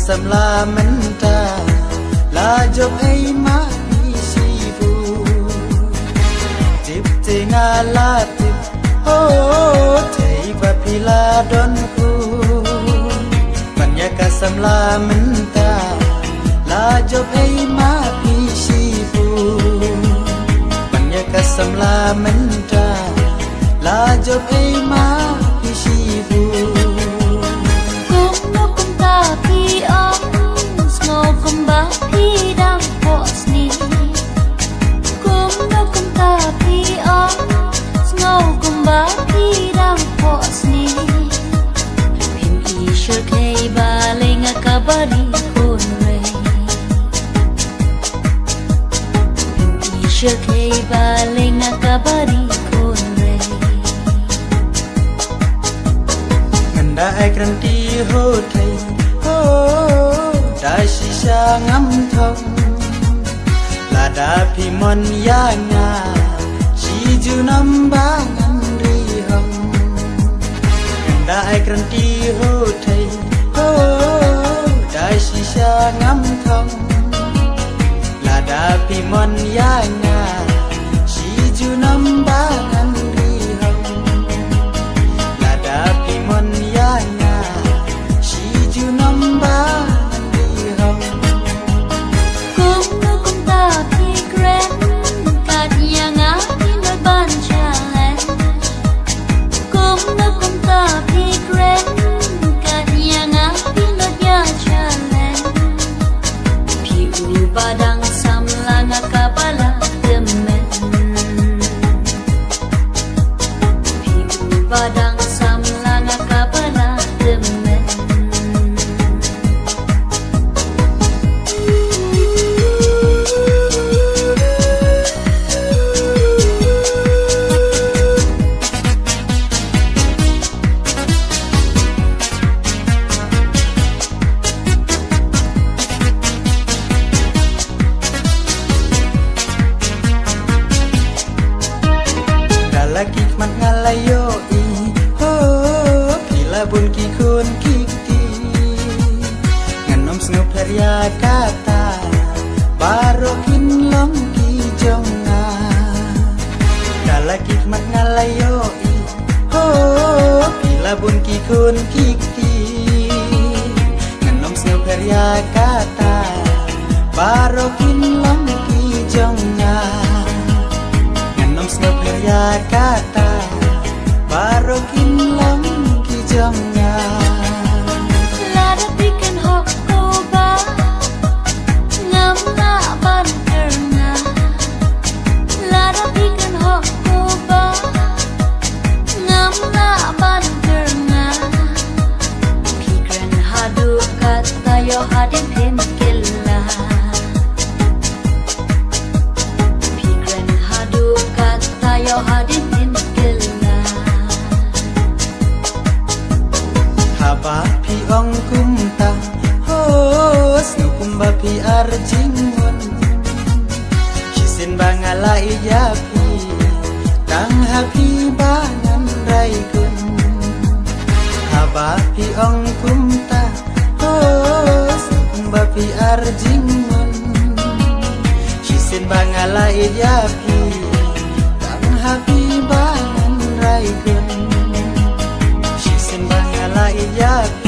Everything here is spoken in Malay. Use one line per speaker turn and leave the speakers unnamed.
kasam la menta la job ai ma isibu tip tingala tip oh tei va pila donku manya kasam la menta la job ai ma isibu manya kasam la menta la job ai ma isibu
Kay baling nakabari konre
nganda ai kranti ho thai ho dai shisha ngam thong la da phi mon ya nga chi ju nam ba ngam ri hom nganda ai kranti ho thai ho dai shisha ngam thong la da phi mon ya nga chi ju nam ba ngam ri hom la da phi mon ya nga chi ju nam ba ngam ri hom
kum no kum ta pi grand kat yang a in the ban challenge kum no kum ta pi grand kat yang a in the ya challenge pi u badang kapala temen Piu badang samlanga kapala temen
lagi mat ngalayo i ho pila bun ki kun ki ti nganom snup herya kata barokin lom ki jonga lagi mat ngalayo i ho pila bun ki kun ki ti nganom snup herya kata barokin lom ki jonga ya kata barokin lam ki jamnya
lada bikin hok koba ngam na ban kerna lada bikin hok koba ngam na ban kerna pikran hadu kata yo hadin him killa yo hadin in killa
haba pi ong kumta ho snu kumba pi arjingon kisin bangala iya pi tang happy bangan rai kun haba pi ong kumta ho snu kumba pi arjingon kisin bangala iya pi happy bangan rai kun shisin bangala iya